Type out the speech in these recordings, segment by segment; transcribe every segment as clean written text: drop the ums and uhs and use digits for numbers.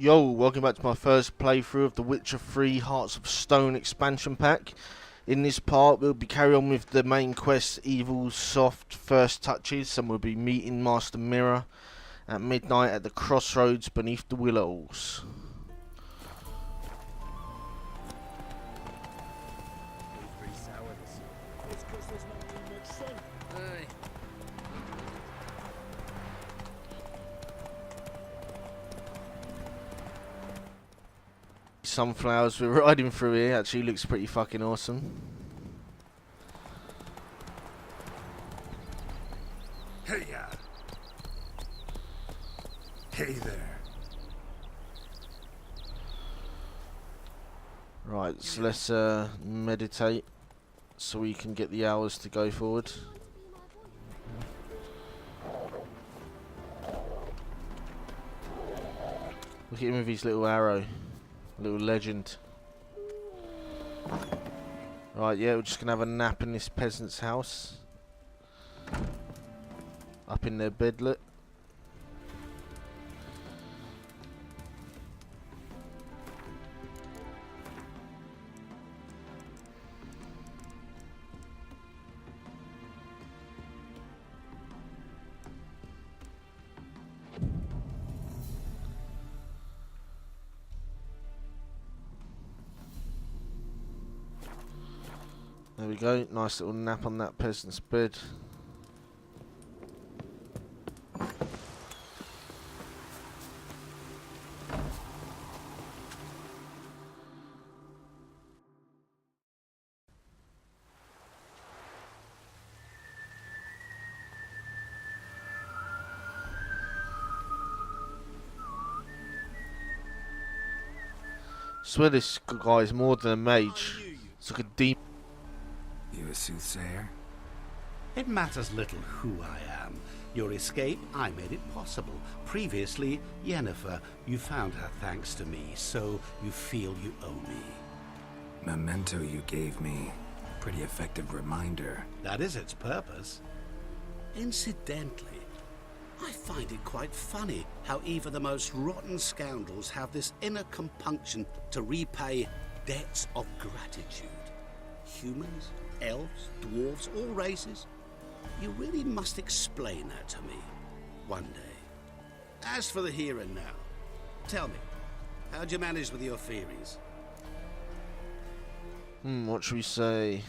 Yo, welcome back to my first playthrough of the Witcher 3 Hearts of Stone expansion pack. In this part, we'll be carrying on with the main quest, Evil's Soft First Touches, and we'll be meeting Master Mirror at midnight at the Crossroads beneath the Willows. Sunflowers we're riding through here actually looks pretty fucking awesome. Hey ya! Hey there. Right, so let's meditate so we can get the hours to go forward. Look at him with his little arrow. Little legend. Right, yeah, we're just gonna have a nap in this peasant's house. Up in their bedlet. There we go, nice little nap on that peasant's bed. I swear this guy is more than a mage. It's like a demon. You a soothsayer? It matters little who I am. Your escape, I made it possible. Previously, Yennefer, you found her thanks to me, so you feel you owe me. Memento you gave me. Pretty effective reminder. That is its purpose. Incidentally, I find it quite funny how even the most rotten scoundrels have this inner compunction to repay debts of gratitude. Humans, elves, dwarves, all races. You really must explain that to me one day. As for the here and now, tell me, how'd you manage with your theories? What should we say?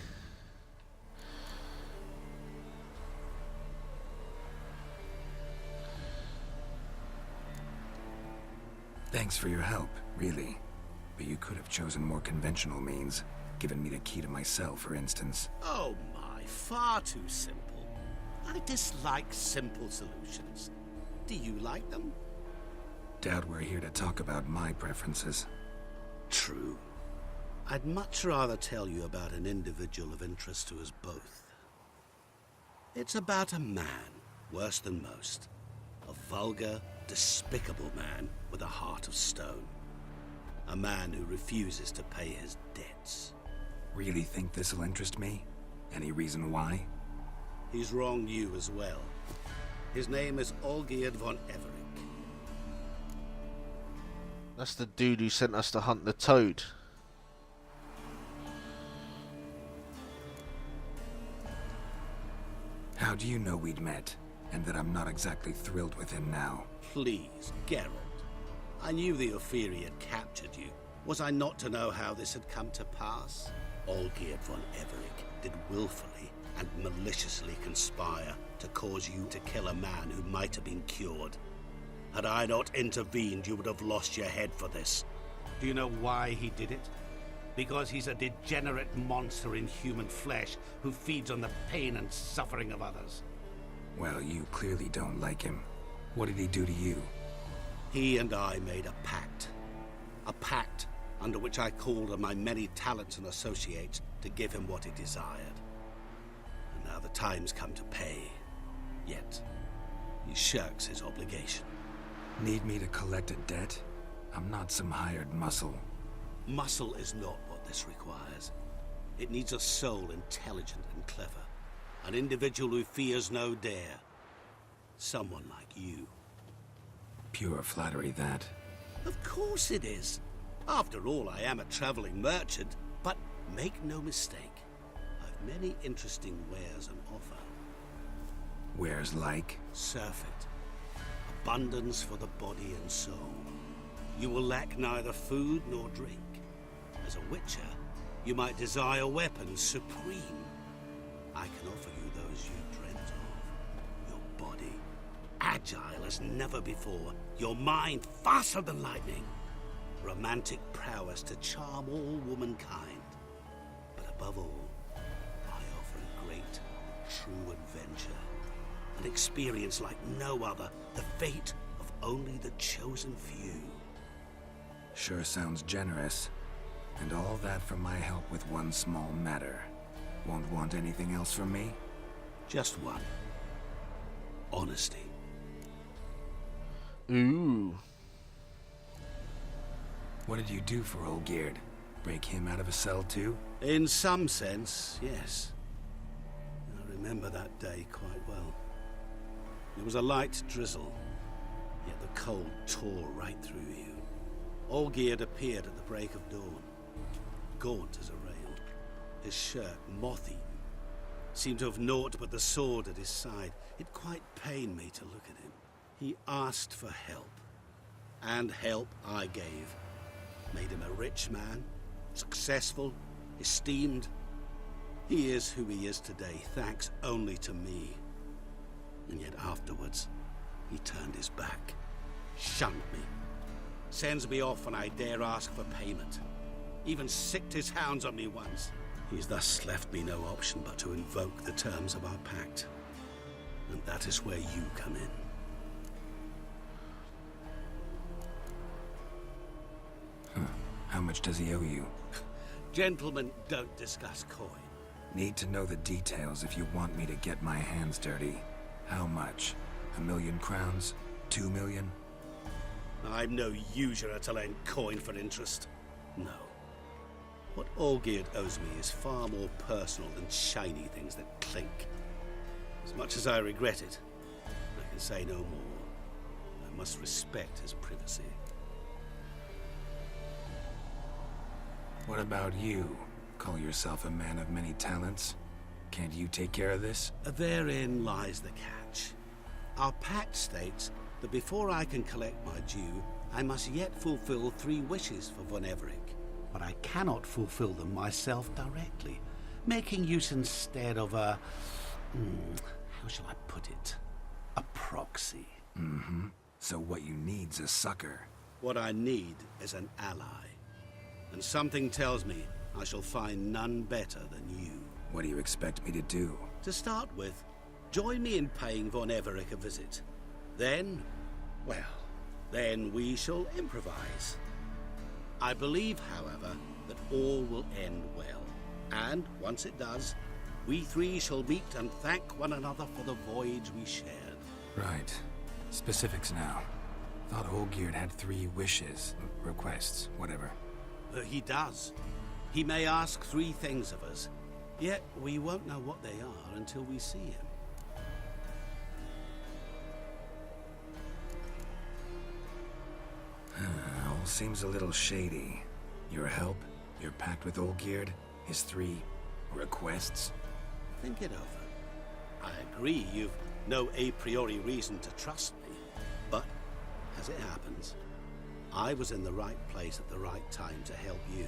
Thanks for your help, really. But you could have chosen more conventional means. Given me the key to my cell, for instance. Oh my, far too simple. I dislike simple solutions. Do you like them? Doubt we're here to talk about my preferences. True. I'd much rather tell you about an individual of interest to us both. It's about a man, worse than most. A vulgar, despicable man with a heart of stone. A man who refuses to pay his debts. Really think this'll interest me? Any reason why? He's wronged you as well. His name is Olgierd von Everec. That's the dude who sent us to hunt the toad. How do you know we'd met, and that I'm not exactly thrilled with him now? Please, Geralt. I knew the Ophiri had captured you. Was I not to know how this had come to pass? Olgierd von Everec did willfully and maliciously conspire to cause you to kill a man who might have been cured. Had I not intervened, you would have lost your head for this. Do you know why he did it? Because he's a degenerate monster in human flesh who feeds on the pain and suffering of others. Well, you clearly don't like him. What did he do to you? He and I made a pact. A pact under which I called on my many talents and associates to give him what he desired. And now the time's come to pay. Yet, he shirks his obligation. Need me to collect a debt? I'm not some hired muscle. Muscle is not what this requires. It needs a soul intelligent and clever. An individual who fears no dare. Someone like you. Pure flattery, that. Of course it is. After all, I am a traveling merchant, but make no mistake, I've many interesting wares on offer. Wares like? Surfeit. Abundance for the body and soul. You will lack neither food nor drink. As a witcher, you might desire weapons supreme. I can offer you those you dreamt of. Your body, agile as never before. Your mind, faster than lightning. Romantic prowess to charm all womankind. But above all, I offer a great, true adventure. An experience like no other. The fate of only the chosen few. Sure sounds generous. And all that for my help with one small matter. Won't want anything else from me? Just one. Honesty. Ooh. What did you do for Olgierd? Break him out of a cell too? In some sense, yes. I remember that day quite well. It was a light drizzle, yet the cold tore right through you. Olgierd appeared at the break of dawn, gaunt as a rail, his shirt moth-eaten. Seemed to have naught but the sword at his side. It quite pained me to look at him. He asked for help, and help I gave. Made him a rich man, successful, esteemed. He is who he is today, thanks only to me. And yet afterwards, he turned his back, shunned me, sends me off when I dare ask for payment. Even sicked his hounds on me once. He's thus left me no option but to invoke the terms of our pact. And that is where you come in. How much does he owe you? Gentlemen don't discuss coin. Need to know the details if you want me to get my hands dirty. How much? 1,000,000 crowns? 2 million? I'm no usurer to lend coin for interest. No. What Olgierd owes me is far more personal than shiny things that clink. As much as I regret it, I can say no more. I must respect his privacy. What about you? Call yourself a man of many talents? Can't you take care of this? Therein lies the catch. Our pact states that before I can collect my due, I must yet fulfill 3 wishes for Von Everec. But I cannot fulfill them myself directly, making use instead of a... how shall I put it? A proxy. So what you need's a sucker. What I need is an ally. And something tells me I shall find none better than you. What do you expect me to do? To start with, join me in paying Von Everec a visit. Then, well, then we shall improvise. I believe, however, that all will end well. And once it does, we 3 shall meet and thank one another for the voyage we shared. Right. Specifics now. Thought Olgierd had 3 wishes, requests, whatever. He does. He may ask 3 things of us, yet we won't know what they are until we see him. All seems a little shady. Your help, your pact with Olgierd, his 3 requests. Think it over. I agree you've no a priori reason to trust me, but as it happens, I was in the right place at the right time to help you.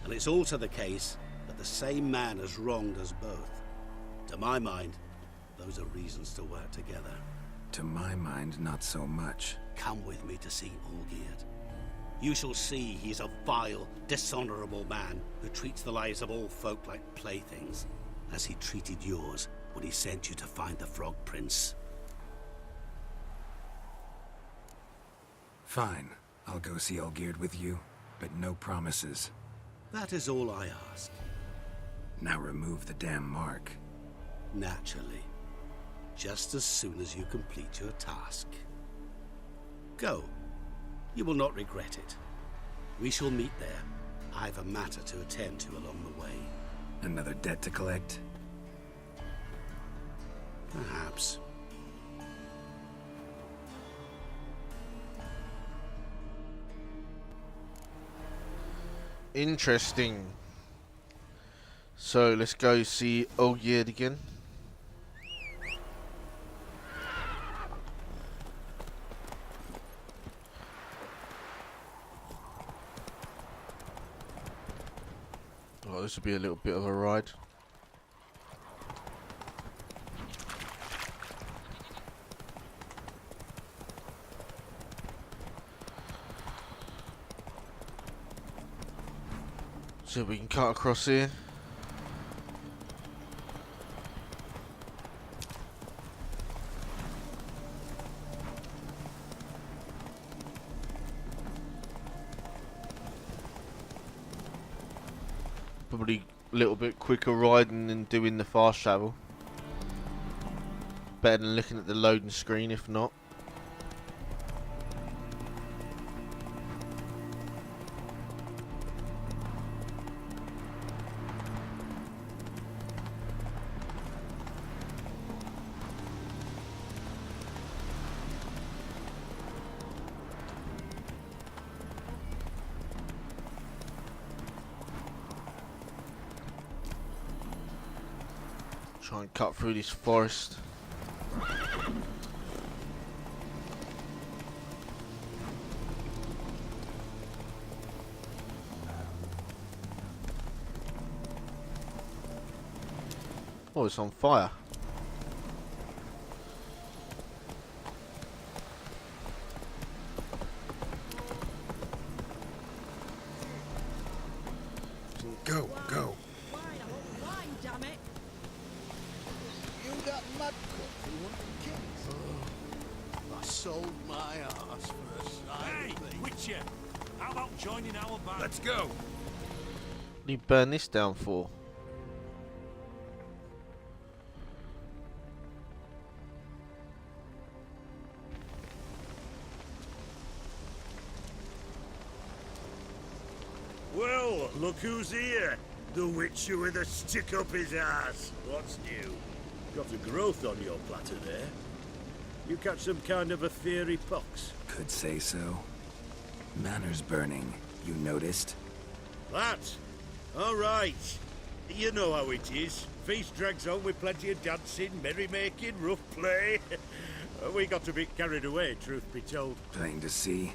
And it's also the case that the same man has wronged us both. To my mind, those are reasons to work together. To my mind, not so much. Come with me to see Olgierd. You shall see he's a vile, dishonorable man who treats the lives of all folk like playthings, as he treated yours when he sent you to find the Frog Prince. Fine. I'll go see Olgierd with you, but no promises. That is all I ask. Now remove the damn mark. Naturally. Just as soon as you complete your task. Go. You will not regret it. We shall meet there. I've a matter to attend to along the way. Another debt to collect? Interesting. So let's go see Olgierd again. Oh, this will be a little bit of a ride. So we can cut across here. Probably a little bit quicker riding than doing the fast travel. Better than looking at the loading screen, if not. Try and cut through this forest. Oh, it's on fire. Go, go. I sold my arse for a Hey, sign. Witcher! How about joining our band? Let's go. What do you burn this down for? Well, look who's here. The Witcher with a stick up his ass. What's new? Got a growth on your platter there. You catch some kind of a fiery pox. Could say so. Manor's burning. You noticed? That? All right. You know how it is. Feast drags on with plenty of dancing, merrymaking, rough play. We got a bit carried away, truth be told. Plain to see.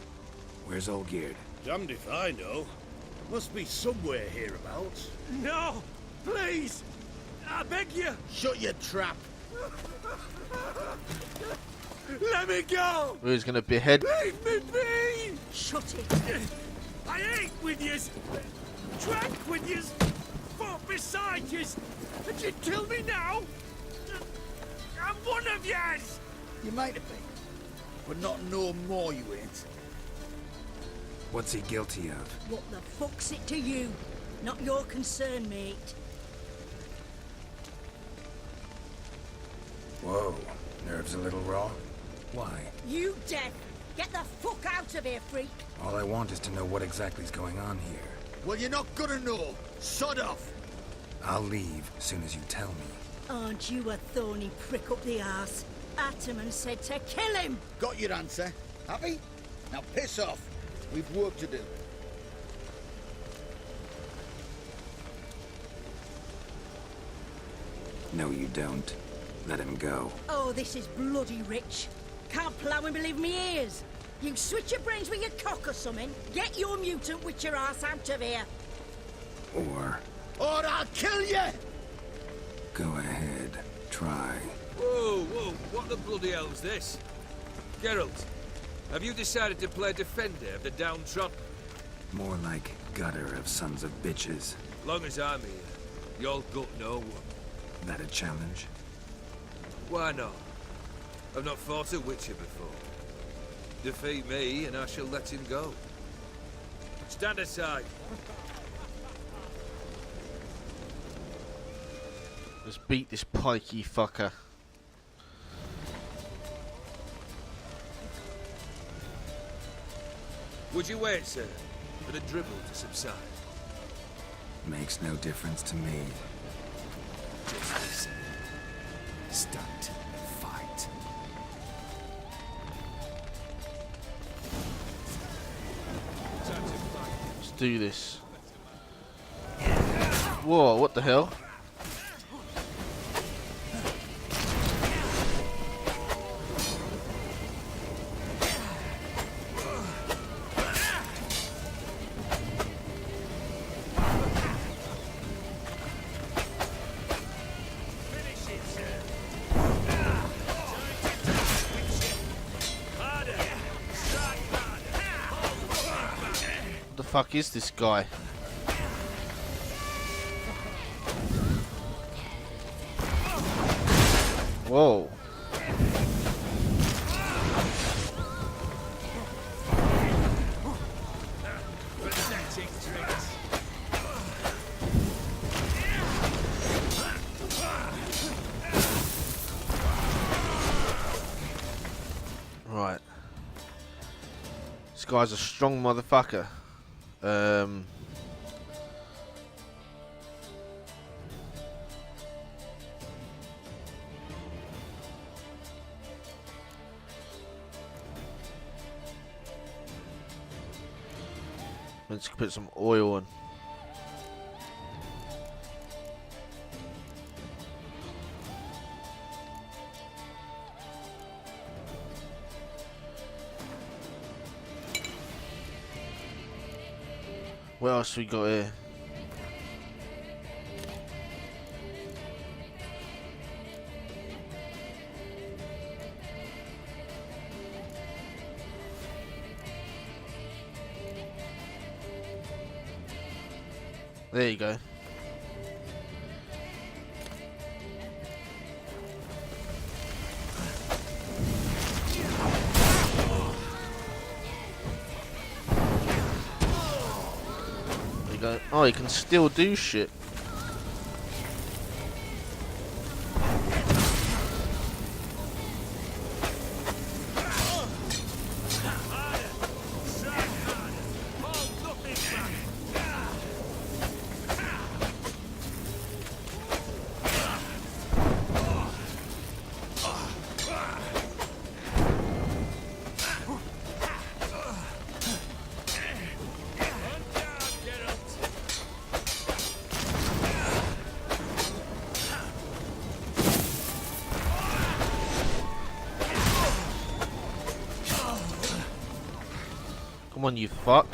Where's Olgierd? Damned if I know. Must be somewhere hereabouts. No! Please! I beg you! Shut your trap. Let me go! Who's gonna behead? Leave me be! Shut it! I ate with yous! Drank with yous! Fought beside yous! And you kill me now? I'm one of yous! You might have been, but not no more you ain't. What's he guilty of? What the fuck's it to you? Not your concern, mate. Whoa. Nerves a little raw? Why? You deaf! Get the fuck out of here, freak! All I want is to know what exactly is going on here. Well, you're not gonna know. Sod off. I'll leave as soon as you tell me. Aren't you a thorny prick up the arse? Ataman said to kill him! Got your answer. Happy? Now piss off. We've work to do. No, you don't. Let him go. Oh, this is bloody rich. Can't plough and believe me ears. You switch your brains with your cock or something. Get your mutant witcher ass out of here. Or Or I'll kill you! go ahead. Try. Whoa, whoa, what the bloody hell's this? Geralt, have you decided to play defender of the downtrodden? More like gutter of sons of bitches. Long as I'm here, you'll gut no one. That a challenge? Why not? I've not fought a Witcher before. Defeat me and I shall let him go. Stand aside. Let's beat this pikey fucker. Would you wait, sir, for the dribble to subside? Makes no difference to me. Just listen. Stunt. Fight. Let's do this. Whoa, what the hell? What the fuck is this guy? Whoa. Right. This guy's a strong motherfucker. Let's put some oil on. What else we got here? There you go. There you go. Oh, you can still do shit. Come on, you fuck.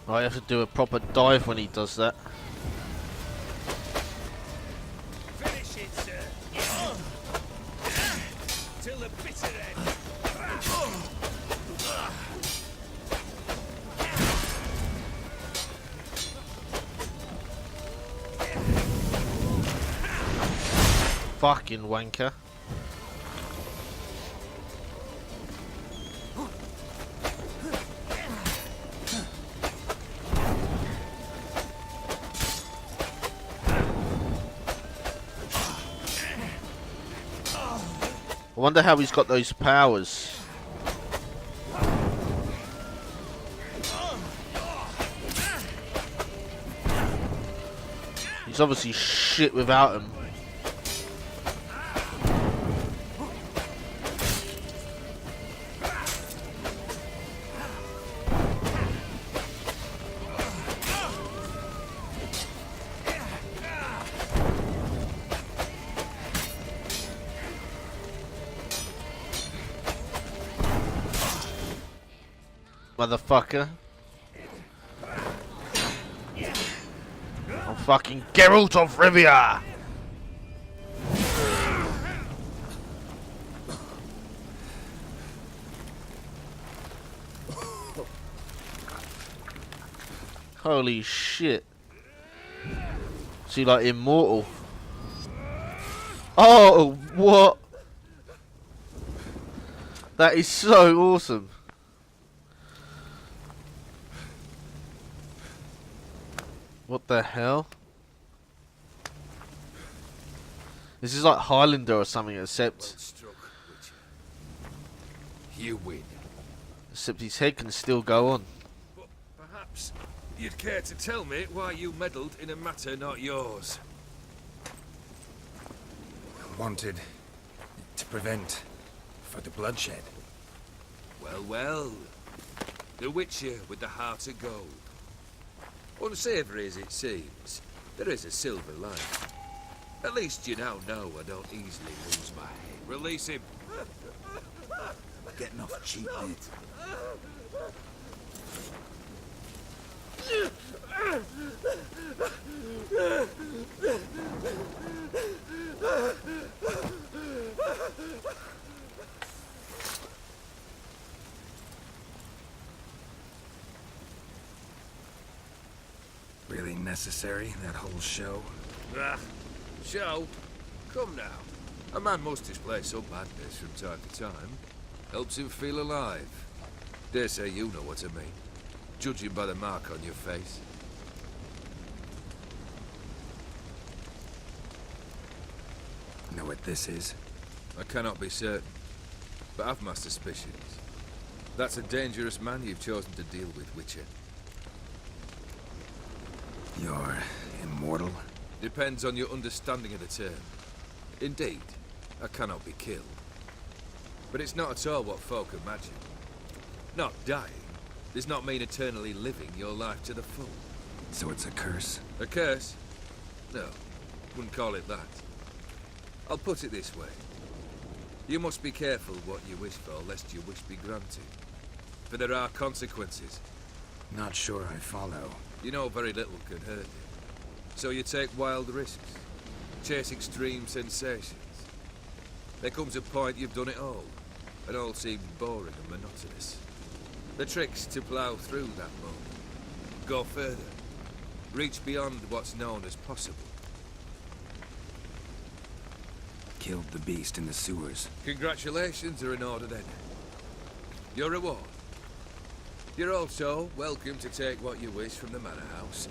I have to do a proper dive when he does that. Finish it, sir. Till the bitter end. Fucking wanker. I wonder how he's got those powers. He's obviously shit without him. Motherfucker. I'm fucking Geralt of Rivia! Holy shit. Is he like immortal? Oh, what? That is so awesome. What the hell? This is like Highlander or something, Well except struck, Witcher. You win. his head can still go on. But perhaps you'd care to tell me why you meddled in a matter not yours. Wanted to prevent further bloodshed. Well, well. The Witcher with the heart of gold. Unsavoury as it seems, there is a silver lining. At least you now know I don't easily lose my head. Release him. Getting off cheap, mate. Really necessary, that whole show? Ah, show? Come now. A man must display some madness from time to time. Helps him feel alive. Dare say you know what I mean. Judging by the mark on your face. Know what this is? I cannot be certain, but I've my suspicions. That's a dangerous man you've chosen to deal with, Witcher. You're immortal? Depends on your understanding of the term. Indeed, I cannot be killed. But it's not at all what folk imagine. Not dying does not mean eternally living your life to the full. So it's a curse? A curse? No, wouldn't call it that. I'll put it this way. You must be careful what you wish for, lest your wish be granted. For there are consequences. Not sure I follow. You know very little can hurt you. So you take wild risks. Chase extreme sensations. There comes a point you've done it all, and all seems boring and monotonous. The trick's to plough through that moment. Go further. Reach beyond what's known as possible. Killed the beast in the sewers. Congratulations are in order then. Your reward. You're also welcome to take what you wish from the manor house.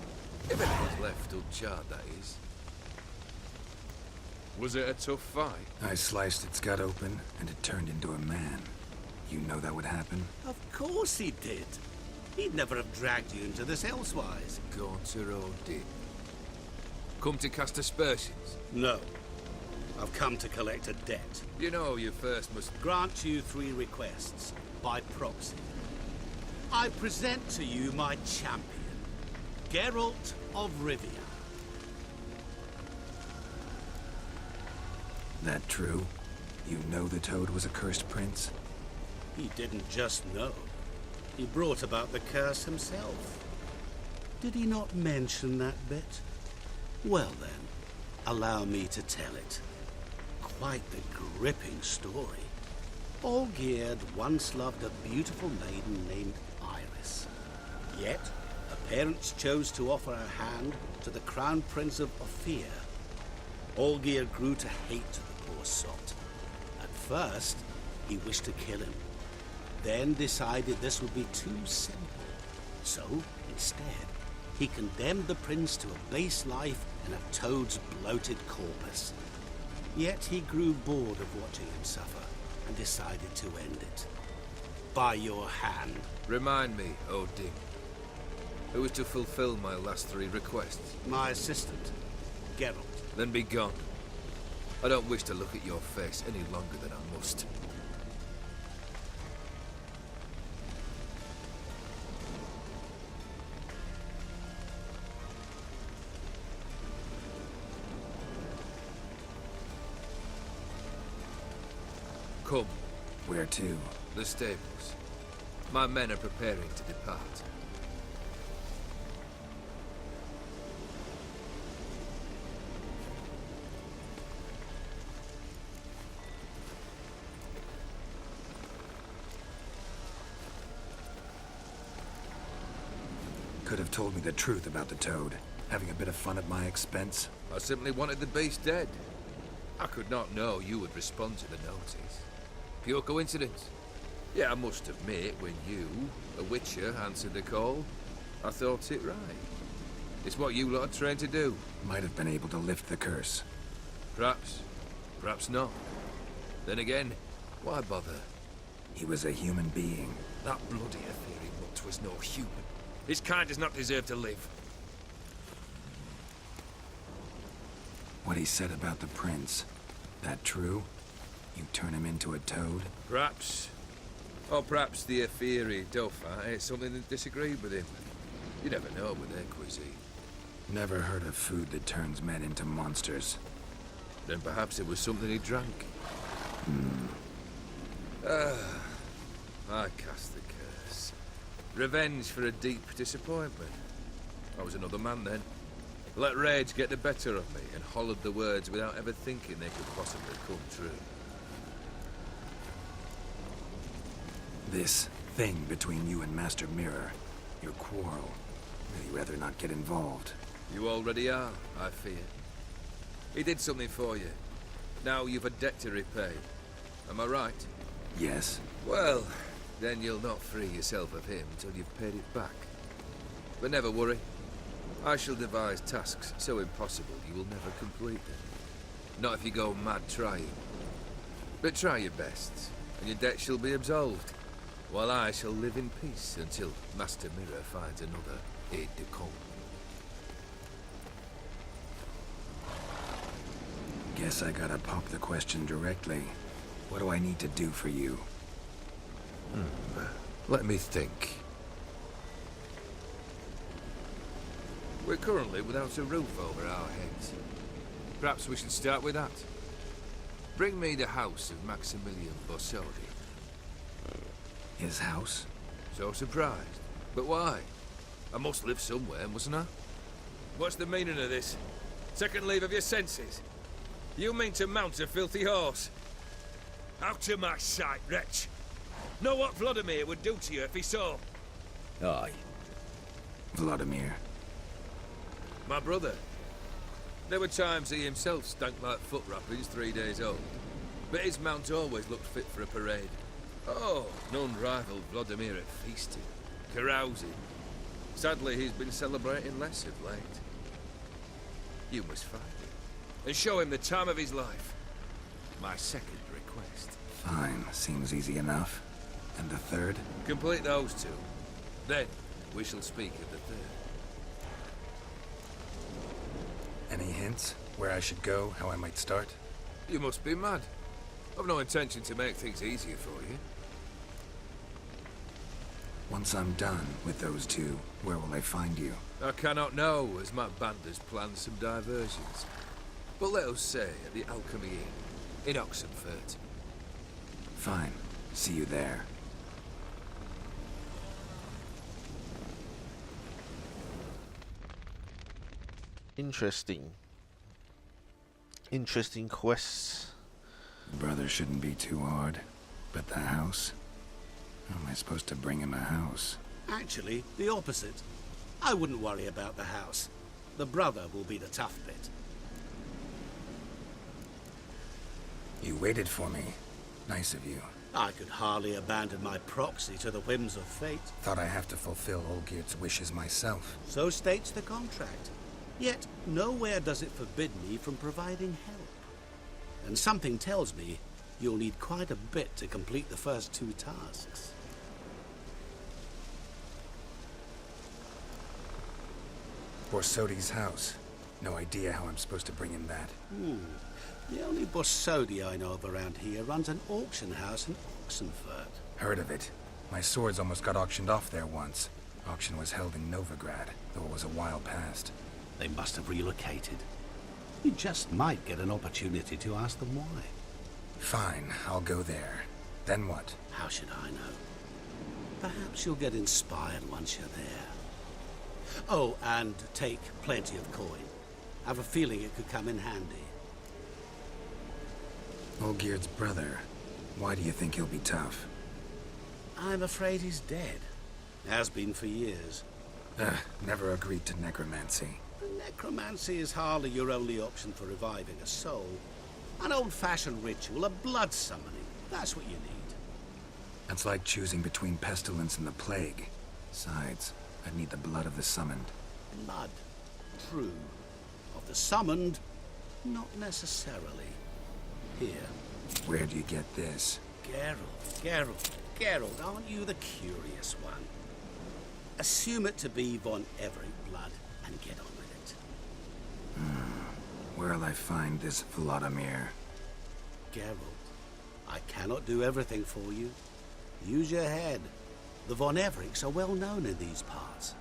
If anyone's left uncharred, that is. Was it a tough fight? I sliced its gut open, and it turned into a man. You know that would happen? Of course he did. He'd never have dragged you into this elsewise. Gaunter did. Come to cast aspersions. No. I've come to collect a debt. You know you first must... Grant you 3 requests, by proxy. I present to you my champion, Geralt of Rivia. That true? You know the Toad was a cursed prince? He didn't just know. He brought about the curse himself. Did he not mention that bit? Well then, allow me to tell it. Quite the gripping story. Olgierd once loved a beautiful maiden named Iris. Yet, her parents chose to offer her hand to the Crown Prince of Ophir. Olgierd grew to hate the poor sot. At first, he wished to kill him. Then decided this would be too simple. So, instead, he condemned the prince to a base life in a toad's bloated corpus. Yet he grew bored of watching him suffer and decided to end it. By your hand. Remind me, Odin. Who is to fulfill my last 3 requests? My assistant, Geralt. Then be gone. I don't wish to look at your face any longer than I must. Come. Where to? The stables. My men are preparing to depart. Could have told me the truth about the Toad. Having a bit of fun at my expense. I simply wanted the beast dead. I could not know you would respond to the notice. Pure coincidence. Yeah, I must admit, when you, a witcher, answered the call, I thought it right. It's what you lot are trained to do. Might have been able to lift the curse. Perhaps. Perhaps not. Then again, why bother? He was a human being. That bloody Ethereal mutt was no human. His kind does not deserve to live. What he said about the prince, that true? You turn him into a toad? Perhaps. Or perhaps the Ethereal Dauphin ate something that disagreed with him. You never know with their cuisine. Never heard of food that turns men into monsters. Then perhaps it was something he drank. I cast the curse. Revenge for a deep disappointment. I was another man then. Let rage get the better of me and hollered the words without ever thinking they could possibly come true. This thing between you and Master Mirror, your quarrel, really rather not get involved. You already are, I fear. He did something for you. Now you've a debt to repay. Am I right? Yes. Well, then you'll not free yourself of him till you've paid it back. But never worry. I shall devise tasks so impossible you will never complete them. Not if you go mad trying. But try your best, and your debt shall be absolved, while I shall live in peace until Master Mirror finds another aide-de-camp. Guess I gotta pop the question directly. What do I need to do for you? Let me think. We're currently without a roof over our heads. Perhaps we should start with that. Bring me the house of Maximilian Borsodi. His house? So surprised. But why? I must live somewhere, mustn't I? What's the meaning of this? Second leave of your senses? You mean to mount a filthy horse? Out of my sight, wretch! Know what Vladimir would do to you if he saw? Aye. Vladimir. My brother. There were times he himself stank like foot wrappings 3 days old. But his mount always looked fit for a parade. Oh, none rivaled Vladimir at feasting, carousing. Sadly, he's been celebrating less of late. You must find him, and show him the time of his life. My second request. Fine, seems easy enough. And the third? Complete those two. Then, we shall speak of the third. Any hints? Where I should go, how I might start? You must be mad. I've no intention to make things easier for you. Once I'm done with those two, where will I find you? I cannot know, as my band has planned some diversions. But let us say at the Alchemy Inn, in Oxenfurt. Fine. See you there. Interesting. Interesting quests. Brother shouldn't be too hard. But the house? How am I supposed to bring him a house? Actually, the opposite. I wouldn't worry about the house. The brother will be the tough bit. You waited for me. Nice of you. I could hardly abandon my proxy to the whims of fate. Thought I have to fulfill Olgierd's wishes myself. So states the contract. Yet, nowhere does it forbid me from providing help. And something tells me you'll need quite a bit to complete the first two tasks. Borsodi's house. No idea how I'm supposed to bring him that. The only Borsodi I know of around here runs an auction house in Oxenfurt. Heard of it. My swords almost got auctioned off there once. Auction was held in Novigrad, though it was a while past. They must have relocated. You just might get an opportunity to ask them why. Fine, I'll go there. Then what? How should I know? Perhaps you'll get inspired once you're there. Oh, and take plenty of coin. Have a feeling it could come in handy. Olgierd's brother. Why do you think he'll be tough? I'm afraid he's dead. Has been for years. Never agreed to necromancy. Necromancy is hardly your only option for reviving a soul. An old-fashioned ritual of blood summoning. That's what you need. That's like choosing between pestilence and the plague. Besides, I need the blood of the summoned. Blood. True. Of the summoned, not necessarily. Here. Where do you get this? Geralt, aren't you the curious one? Assume it to be Von Everett blood and get on with it. Where'll I find this Vladimir? Geralt, I cannot do everything for you. Use your head. The Von Evericks are well known in these parts.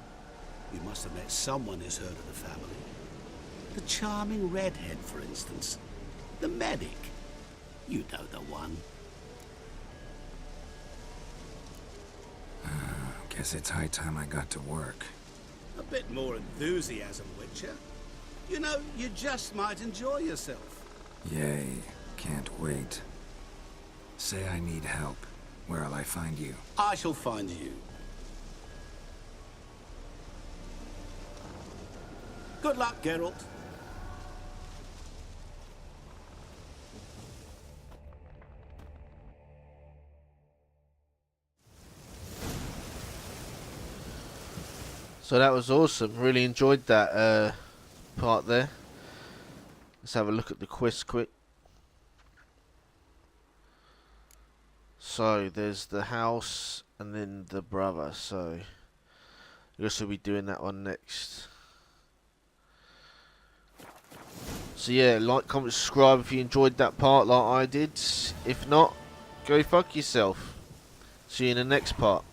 You must have met someone who's heard of the family. The charming redhead, for instance. The medic. You know the one. Guess it's high time I got to work. A bit more enthusiasm, Witcher. You know, you just might enjoy yourself. Yay, can't wait. Say I need help. Where'll I find you? I shall find you. Good luck, Geralt. So that was awesome. Really enjoyed that part there. Let's have a look at the quest quick. So there's the house and then the brother. So I guess we'll be doing that one next. So yeah, like, comment, subscribe if you enjoyed that part like I did. If not, go fuck yourself. See you in the next part.